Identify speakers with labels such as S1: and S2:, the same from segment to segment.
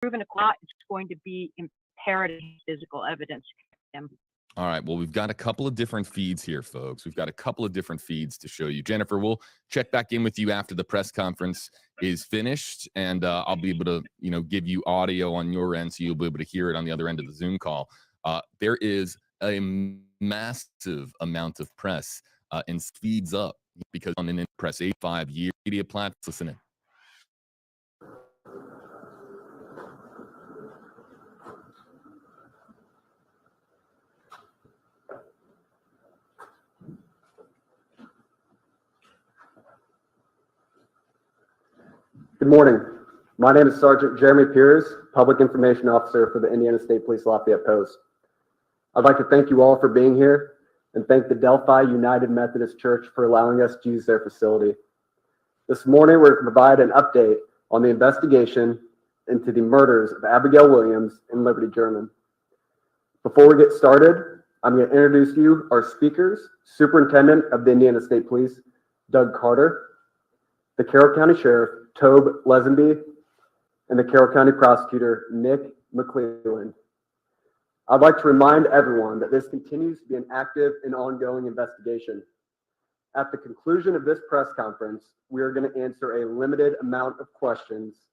S1: proven a it's going to be imperative physical evidence.
S2: All right. Well, we've got a couple of different feeds here, folks. We've got a couple of different feeds to show you. Jennifer, we'll check back in with you after the press conference is finished, and I'll be able to, give you audio on your end, so you'll be able to hear it on the other end of the Zoom call. There is a massive amount of press and speeds up because on an press 85-year media platform. Listen in.
S3: Good morning. My name is Sergeant Jeremy Piers, Public Information Officer for the Indiana State Police Lafayette Post. I'd like to thank you all for being here and thank the Delphi United Methodist Church for allowing us to use their facility. This morning, we're going to provide an update on the investigation into the murders of Abigail Williams and Liberty German. Before we get started, I'm going to introduce you our speakers, Superintendent of the Indiana State Police, Doug Carter, the Carroll County Sheriff, Tobe Lesenby, and the Carroll County Prosecutor, Nick McClelland. I'd like to remind everyone that this continues to be an active and ongoing investigation. At the conclusion of this press conference, we are going to answer a limited amount of questions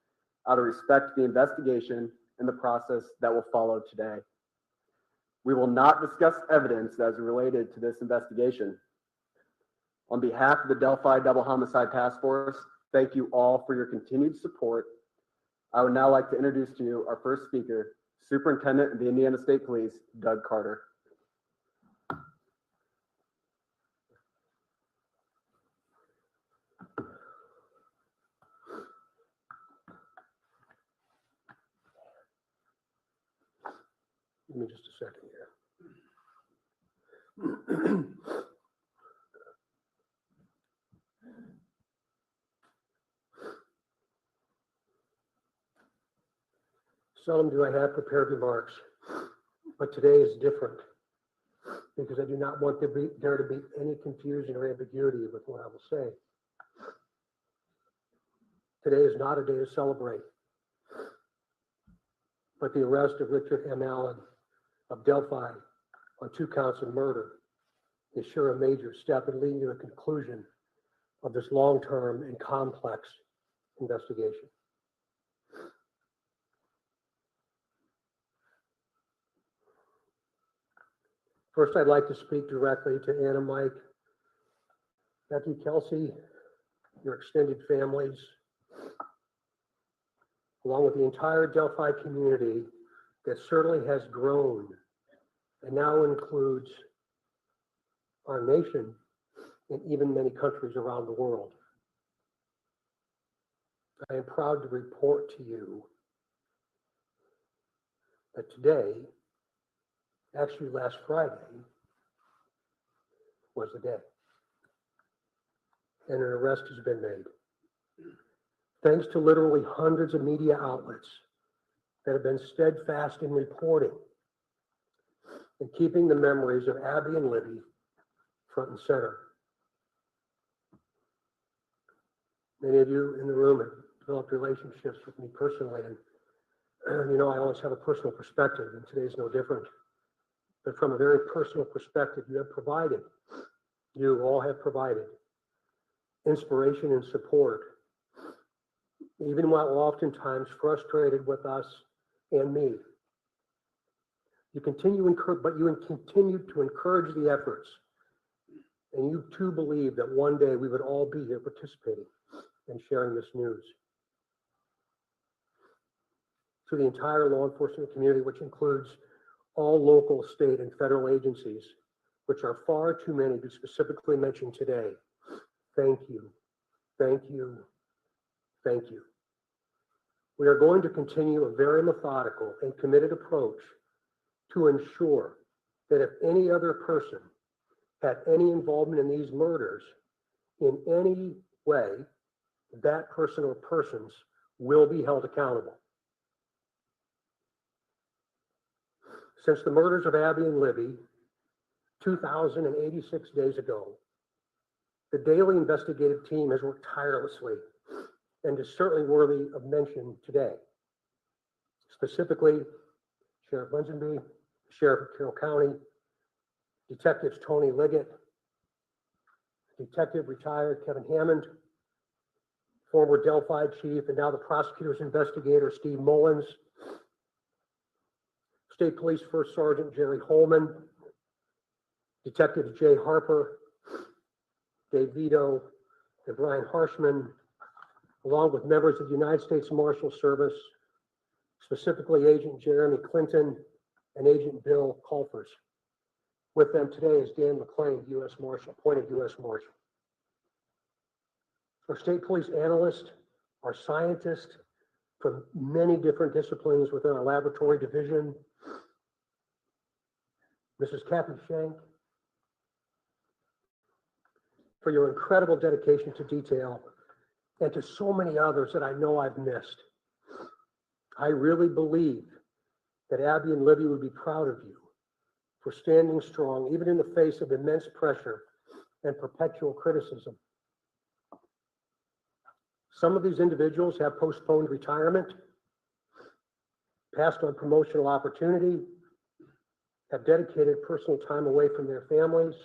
S3: out of respect to the investigation and the process that will follow today. We will not discuss evidence that is related to this investigation. On behalf of the Delphi Double Homicide Task Force, thank you all for your continued support. I would now like to introduce to you our first speaker, Superintendent of the Indiana State Police, Doug Carter. Give me just a second here. Seldom do I have prepared remarks, but today is different because I do not want there to be any confusion or ambiguity with what I will say. Today is not a day to celebrate, but the arrest of Richard M. Allen of Delphi on 2 counts of murder is sure a major step in leading to the conclusion of this long-term and complex investigation. First, I'd like to speak directly to Anna, Mike, Becky, Kelsey, your extended families, along with the entire Delphi community that certainly has grown and now includes our nation and even many countries around the world. I am proud to report to you that today, actually last Friday, was the day. And an arrest has been made. Thanks to literally hundreds of media outlets that have been steadfast in reporting and keeping the memories of Abby and Libby front and center. Many of you in the room have developed relationships with me personally, and I always have a personal perspective, and today's no different. But from a very personal perspective, you all have provided inspiration and support, even while oftentimes frustrated with us and me. You continue to encourage the efforts, and you too believe that one day we would all be here participating and sharing this news. To the entire law enforcement community, which includes all local, state, and federal agencies, which are far too many to specifically mention today, thank you, thank you, thank you. We are going to continue a very methodical and committed approach to ensure that if any other person had any involvement in these murders in any way, that person or persons will be held accountable. Since the murders of Abby and Libby 2,086 days ago, the daily investigative team has worked tirelessly and is certainly worthy of mention today.
S4: specifically Sheriff Linsonby, Sheriff of Carroll County, Detectives Tony Liggett, Detective retired Kevin Hammond, former Delphi chief, and now the prosecutor's investigator, Steve Mullins, State Police First Sergeant Jerry Holman, Detective Jay Harper, Dave Vito, and Brian Harshman, along with members of the United States Marshal Service, specifically Agent Jeremy Clinton and Agent Bill Culfers. With them today is Dan McClain, U.S. Marshal, appointed U.S. Marshal. Our state police analysts are scientists from many different disciplines within our laboratory division. Mrs. Kathy Shank, for your incredible dedication to detail and to so many others that I know I've missed. I really believe that Abby and Libby would be proud of you for standing strong, even in the face of immense pressure and perpetual criticism. Some of these individuals have postponed retirement, passed on promotional opportunity, have dedicated personal time away from their families,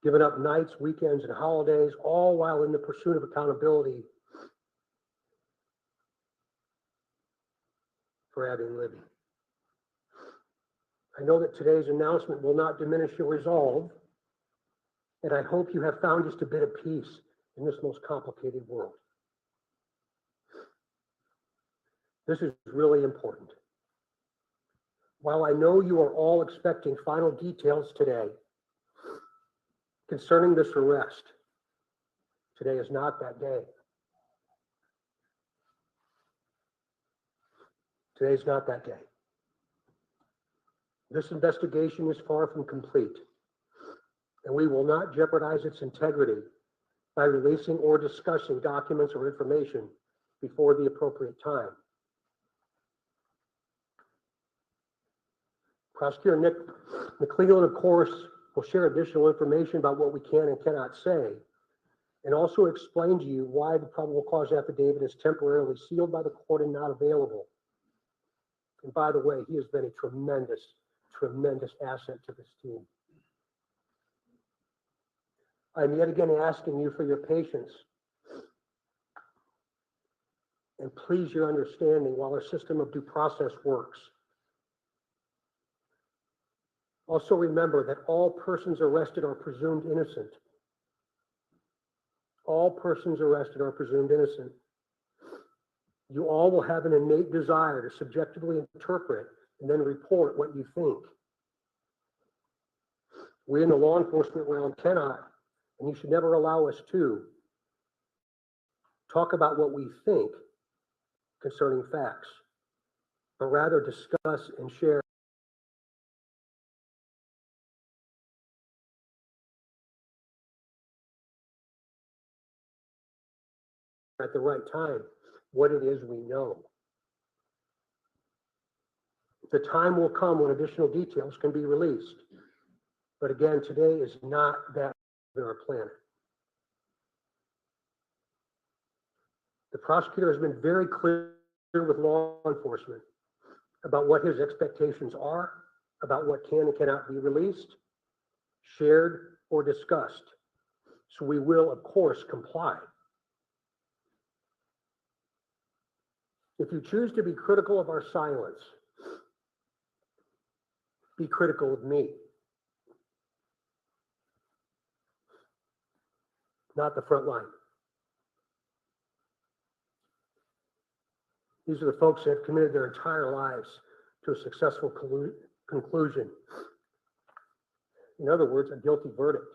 S4: given up nights, weekends, and holidays, all while in the pursuit of accountability for Abby and Libby. I know that today's announcement will not diminish your resolve, and I hope you have found just a bit of peace in this most complicated world. This is really important. While I know you are all expecting final details today concerning this arrest, today is not that day. Today's not that day. This investigation is far from complete, and we will not jeopardize its integrity by releasing or discussing documents or information before the appropriate time. Prosecutor Nick McClellan, of course, will share additional information about what we can and cannot say, and also explain to you why the probable cause affidavit is temporarily sealed by the court and not available. And by the way, he has been a tremendous asset to this team. I'm yet again asking you for your patience and please your understanding while our system of due process works. Also remember that all persons arrested are presumed innocent. All persons arrested are presumed innocent. You all will have an innate desire to subjectively interpret and then report what you think. We in the law enforcement realm cannot, and you should never allow us to, talk about what we think concerning facts, but rather discuss and share at the right time what it is we know. The time will come when additional details can be released. But again, today is not that in our plan. The prosecutor has been very clear with law enforcement about what his expectations are, about what can and cannot be released, shared, or discussed. So we will, of course, comply. If you choose to be critical of our silence, be critical of me, not the front line. These are the folks that have committed their entire lives to a successful conclusion. In other words, a guilty verdict.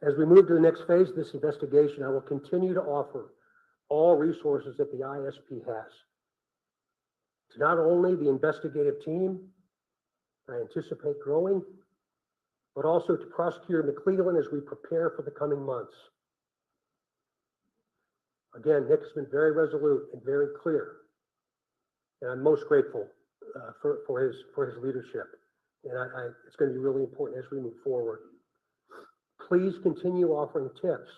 S4: As we move to the next phase of this investigation, I will continue to offer all resources that the ISP has to not only the investigative team I anticipate growing, but also to Prosecutor McClellan as we prepare for the coming months. Again, Nick has been very resolute and very clear, and I'm most grateful for his leadership. And it's going to be really important as we move forward. Please continue offering tips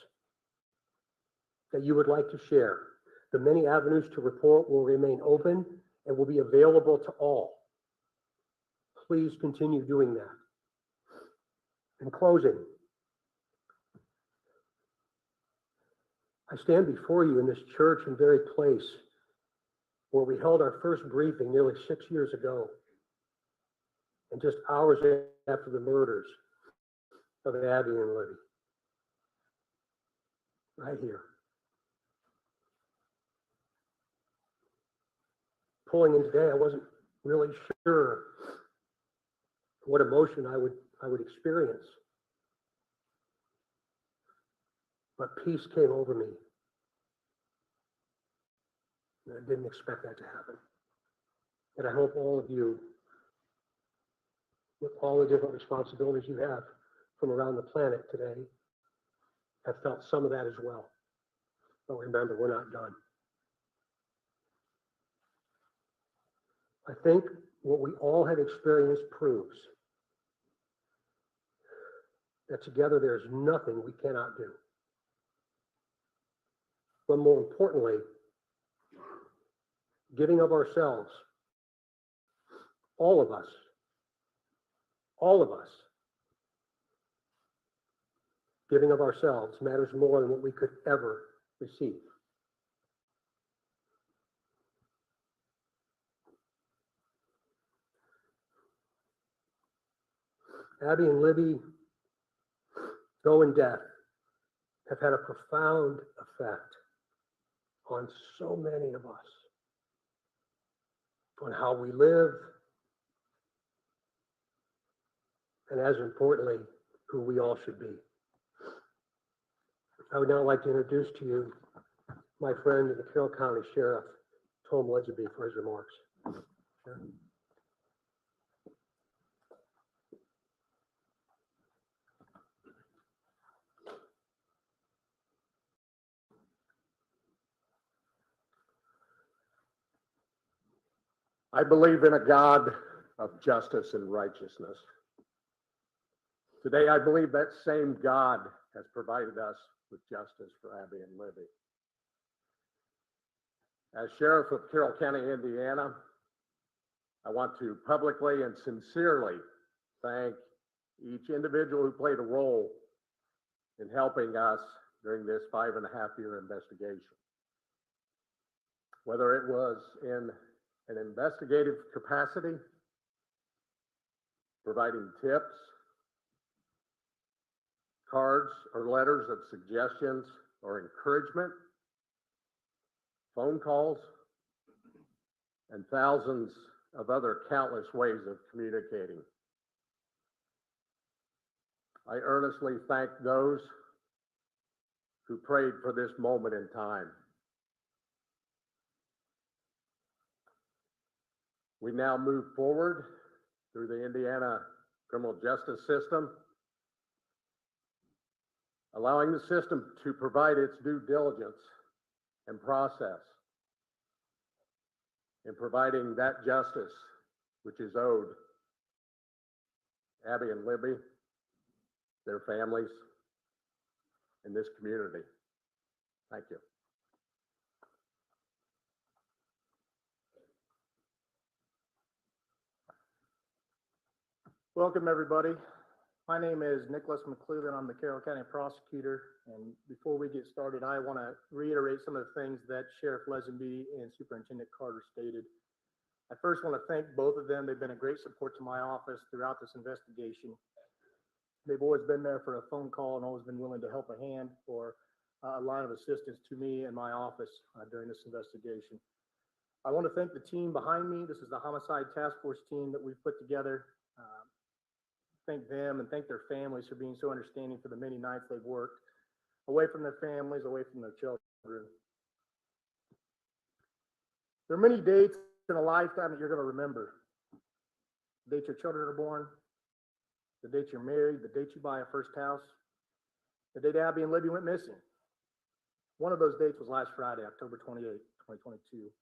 S4: that you would like to share The many avenues to report will remain open and will be available to all. Please continue doing that. In closing, I stand before you in this church and very place where we held our first briefing nearly 6 years ago, and just hours after the murders of Abby and Libby. Right here. Pulling in today, I wasn't really sure what emotion I would experience. But peace came over me. And I didn't expect that to happen. And I hope all of you, with all the different responsibilities you have from around the planet today, have felt some of that as well. But remember, we're not done. I think what we all have experienced proves that together there's nothing we cannot do. But more importantly, giving of ourselves, all of us, giving of ourselves matters more than what we could ever receive. Abby and Libby, though in death, have had a profound effect on so many of us, on how we live, and as importantly, who we all should be. I would now like to introduce to you my friend, the Carroll County Sheriff, Tom Ledgeby, for his remarks. Sure.
S5: I believe in a God of justice and righteousness. Today, I believe that same God has provided us with justice for Abby and Libby. As Sheriff of Carroll County, Indiana, I want to publicly and sincerely thank each individual who played a role in helping us during this 5.5-year investigation. Whether it was in an investigative capacity, providing tips, cards or letters of suggestions or encouragement, phone calls, and thousands of other countless ways of communicating. I earnestly thank those who prayed for this moment in time. We now move forward through the Indiana criminal justice system, allowing the system to provide its due diligence and process in providing that justice which is owed Abby and Libby, their families, and this community. Thank you.
S6: Welcome, everybody. My name is Nicholas McClellan. I'm the Carroll County Prosecutor. And before we get started, I want to reiterate some of the things that Sheriff Lesenby and Superintendent Carter stated. I first want to thank both of them. They've been a great support to my office throughout this investigation. They've always been there for a phone call and always been willing to help a hand or a line of assistance to me and my office during this investigation. I want to thank the team behind me. This is the Homicide Task Force team that we've put together. Thank them and thank their families for being so understanding for the many nights they've worked away from their families, away from their children. There are many dates in a lifetime that you're going to remember. The date your children are born, the date you're married, the date you buy a first house, the date Abby and Libby went missing. One of those dates was last Friday, October 28, 2022.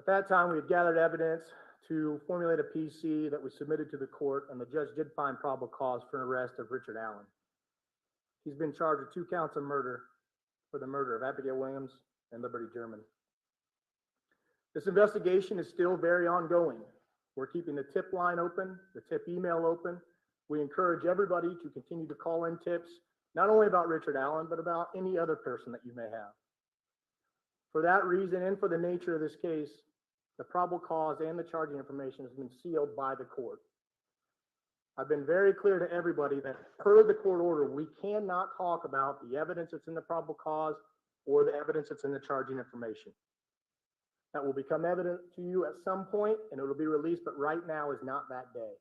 S6: At that time, we had gathered evidence to formulate a PC that we submitted to the court, and the judge did find probable cause for an arrest of Richard Allen. He's been charged with 2 counts of murder for the murder of Abigail Williams and Liberty German. This investigation is still very ongoing. We're keeping the tip line open, the tip email open. We encourage everybody to continue to call in tips, not only about Richard Allen, but about any other person that you may have. For that reason, and for the nature of this case, the probable cause and the charging information has been sealed by the court. I've been very clear to everybody that per the court order, we cannot talk about the evidence that's in the probable cause or the evidence that's in the charging information. That will become evident to you at some point and it'll be released, but right now is not that day.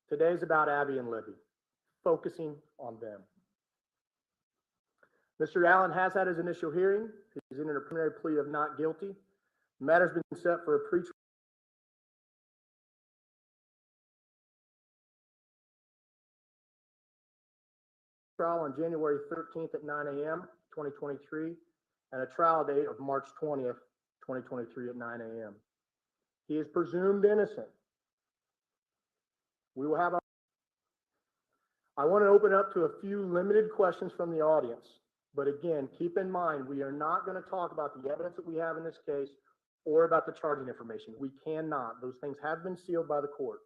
S6: Today's about Abby and Libby, focusing on them. Mr. Allen has had his initial hearing. He's entered a preliminary plea of not guilty. The matter's been set for a pre-trial on January 13th at 9 a.m., 2023, and a trial date of March 20th, 2023 at 9 a.m. He is presumed innocent. We will have I want to open up to a few limited questions from the audience. But again, keep in mind, we are not going to talk about the evidence that we have in this case or about the charging information. We cannot. Those things have been sealed by the court.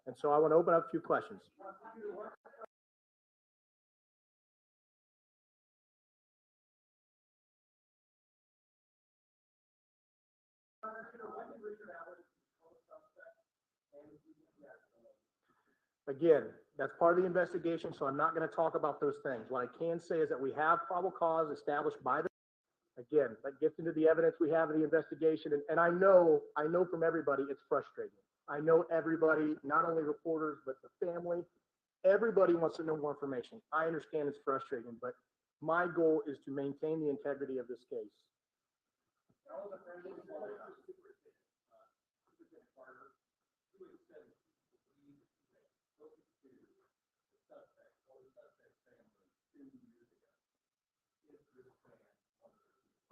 S6: And so I want to open up a few questions. Again, that's part of the investigation, so I'm not going to talk about those things. What I can say is that we have probable cause established by the, again, that gets into the evidence we have in the investigation. And I know from everybody, it's frustrating. I know everybody, not only reporters, but the family, everybody wants to know more information. I understand it's frustrating, but my goal is to maintain the integrity of this case.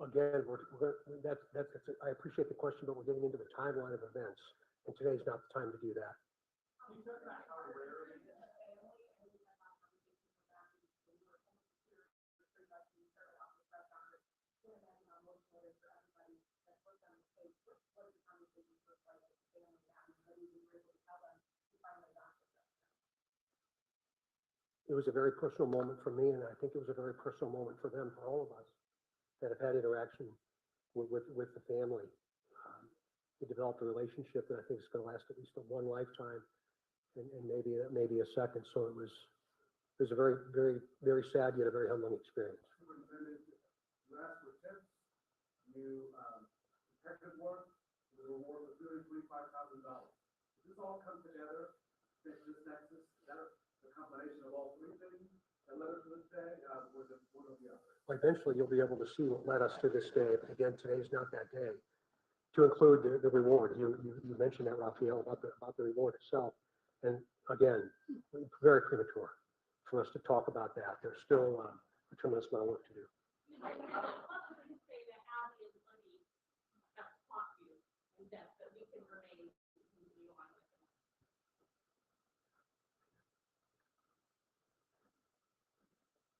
S4: Again, I appreciate the question, but we're getting into the timeline of events, and today's not the time to do that. It was a very personal moment for me, and I think it was a very personal moment for them, for all of us that have had interaction with the family. We developed a relationship that I think is going to last at least one lifetime, and maybe a second. So it was a very, very, very sad yet a very humbling experience.
S5: You asked for tips, you detective work, the reward was $225,000. Does this all come together? This nexus, is that a combination of all three things that led us to this day? Was it one or the other?
S4: Eventually, you'll be able to see what led us to this day. But again, today's not that day. To include the reward, you mentioned that, Raphael, about the reward itself. And again, very premature for us to talk about that. There's still a tremendous amount of work to do.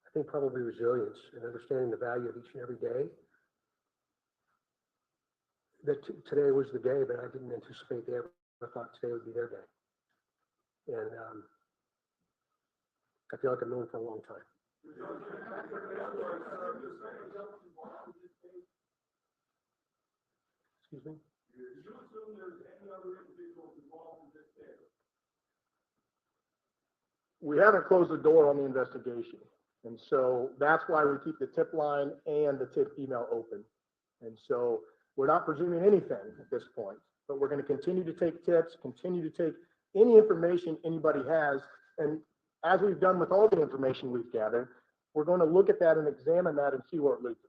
S4: I think probably resilience and understanding the value of each and every day. That today was the day, but I didn't anticipate they ever thought today would be their day. And I feel like I've known for a long time. Excuse me?
S5: Did you assume there's any other individuals involved in this case?
S6: We haven't closed the door on the investigation. And so that's why we keep the tip line and the tip email open. And so we're not presuming anything at this point, but we're going to continue to take tips, continue to take any information anybody has. And as we've done with all the information we've gathered, we're going to look at that and examine that and see where it leads us.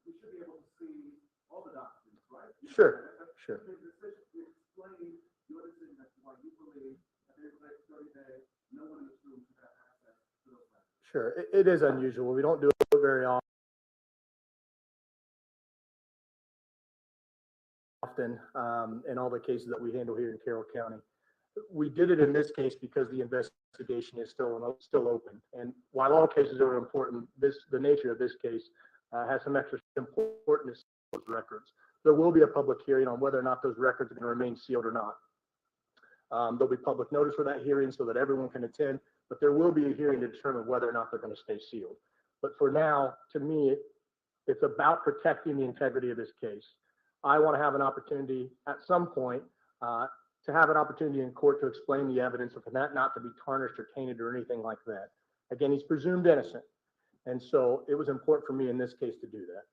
S5: We should be able to see all the documents, right?
S6: Sure, sure.
S5: Explain your decision as to why you believe that in the next 30 days, no one in this room should have access to those records.
S6: Sure, it is unusual. We don't do it very often. often in all the cases that we handle here in Carroll County. We did it in this case because the investigation is still open. And while all cases are important, the nature of this case has some extra importance to those records. There will be a public hearing on whether or not those records are going to remain sealed or not. There'll be public notice for that hearing so that everyone can attend, but there will be a hearing to determine whether or not they're going to stay sealed. But for now, to me, it's about protecting the integrity of this case. I want to have an opportunity at some point to have an opportunity in court to explain the evidence and for that not to be tarnished or tainted or anything like that. Again, he's presumed innocent. And so it was important for me in this case to do that.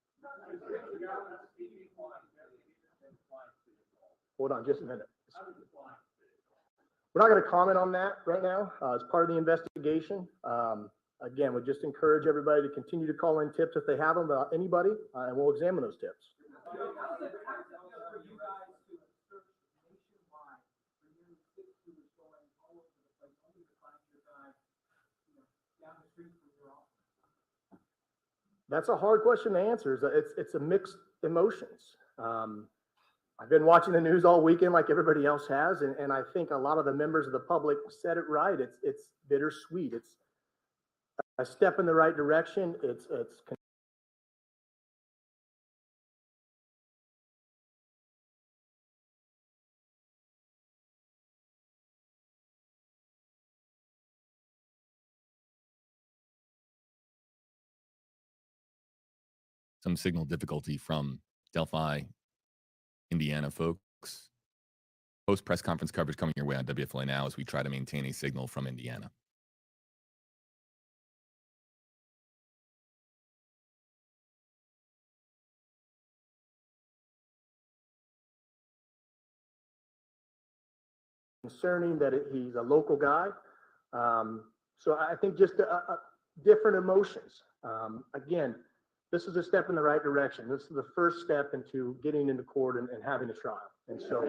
S6: Hold on just a minute. We're not going to comment on that right now. It's part of the investigation. Again, we just encourage everybody to continue to call in tips if they have them about anybody, and we'll examine those tips. That's a hard question to answer. It's a mixed emotions. I've been watching the news all weekend like everybody else has, and I think a lot of the members of the public said it right. It's bittersweet. It's a step in the right direction. It's
S2: some signal difficulty from Delphi, Indiana, folks. Post press conference coverage coming your way on WFLA Now as we try to maintain a signal from Indiana.
S6: concerning that he's a local guy. So I think just different emotions. Again, this is a step in the right direction. This is the first step into getting into court and having a trial. And so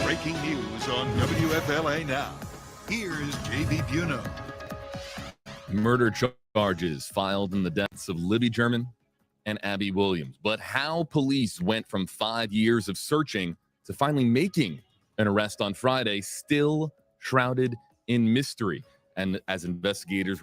S7: breaking news on WFLA Now. Here's JB Buno.
S2: Murder charges filed in the deaths of Libby German and Abby Williams. But how police went from 5 years of searching to finally making an arrest on Friday, still shrouded in mystery. And as investigators